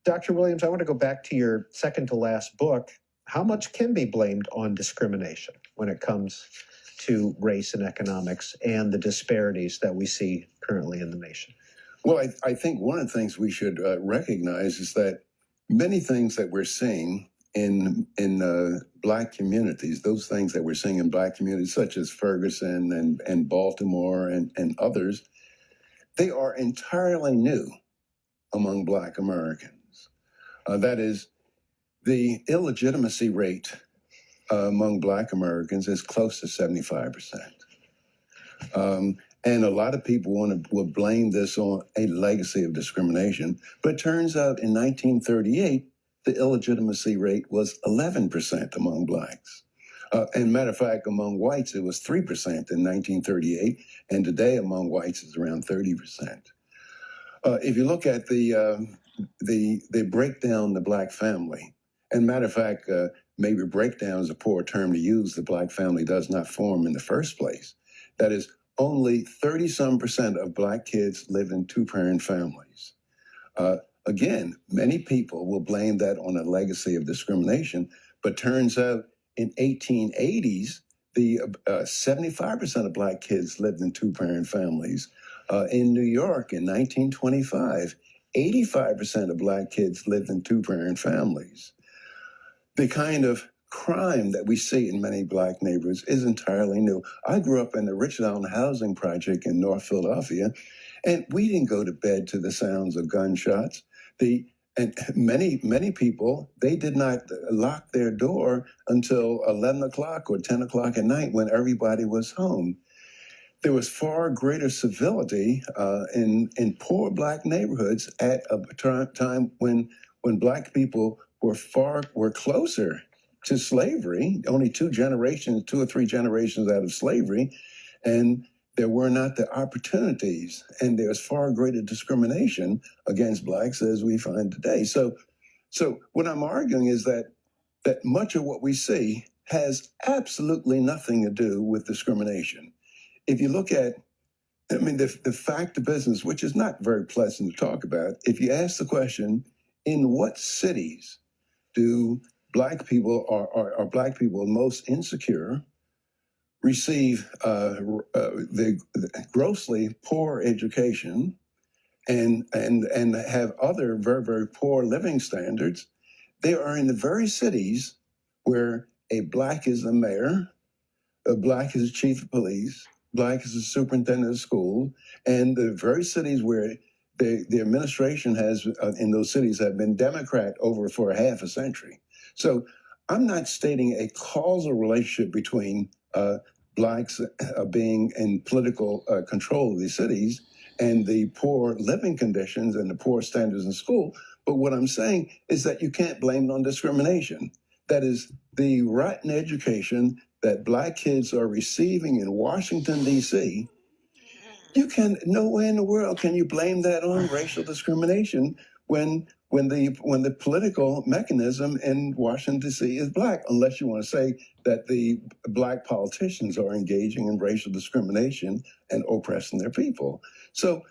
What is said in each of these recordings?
Dr. Williams, I want to go back to your second to last book. How much can be blamed on discrimination when it comes to race and economics and the disparities that we see currently in the nation? Well, I think one of the things we should recognize is that many things that we're seeing in Black communities, those things that we're seeing in Black communities, such as Ferguson and Baltimore and others, they are entirely new among Black Americans. That is, the illegitimacy rate among Black Americans is close to 75%. And a lot of people will blame this on a legacy of discrimination. But it turns out in 1938, the illegitimacy rate was 11% among Blacks. And matter of fact, among whites, it was 3% in 1938. And today among whites, it's around 30%. If you look at the breakdown the Black family, and matter of fact, maybe breakdown is a poor term to use. The Black family does not form in the first place. That is, only 30-some% of Black kids live in two-parent families. Again, many people will blame that on a legacy of discrimination, but turns out in 1880s, the 75% of Black kids lived in two-parent families. In New York in 1925, 85% of Black kids lived in two-parent families. The kind of crime that we see in many Black neighborhoods is entirely new. I grew up in the Richtown Housing Project in North Philadelphia, and we didn't go to bed to the sounds of gunshots. And many people, they did not lock their door until 11 o'clock or 10 o'clock at night when everybody was home. There was far greater civility in poor Black neighborhoods at a time when Black people were closer to slavery, only two or three generations out of slavery, and there were not the opportunities, and there's far greater discrimination against Blacks as we find today. So what I'm arguing is that much of what we see has absolutely nothing to do with discrimination. If you look at, the fact of business, which is not very pleasant to talk about, if you ask the question, in what cities do Black people are Black people most insecure, receive the grossly poor education, and have other very, very poor living standards, they are in the very cities where a Black is the mayor, a Black is the chief of police, Black is the superintendent of school, and the very cities where the administration has in those cities have been Democrat for half a century. So I'm not stating a causal relationship between Blacks being in political control of these cities and the poor living conditions and the poor standards in school. But what I'm saying is that you can't blame it on discrimination. That is, the rotten education that Black kids are receiving in Washington, D.C., nowhere in the world can you blame that on racial discrimination when the political mechanism in Washington, D.C. is Black, unless you want to say that the Black politicians are engaging in racial discrimination and oppressing their people. So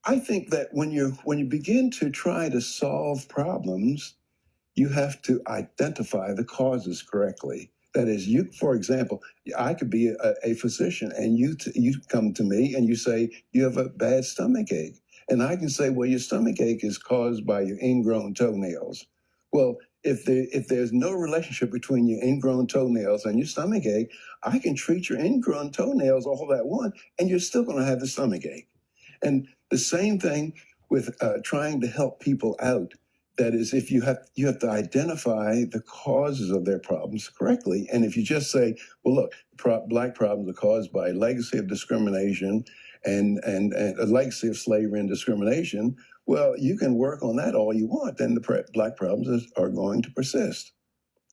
I think that when you begin to try to solve problems, you have to identify the causes correctly. That is, for example, I could be a physician, and you come to me and you say you have a bad stomach ache, and I can say, well, your stomach ache is caused by your ingrown toenails. Well, if there's no relationship between your ingrown toenails and your stomach ache, I can treat your ingrown toenails all at once, and you're still going to have the stomach ache. And the same thing with trying to help people out. That is, if you have to identify the causes of their problems correctly. And if you just say, well, look, Black problems are caused by a legacy of discrimination and a legacy of slavery and discrimination, well, you can work on that all you want, then the Black problems are going to persist.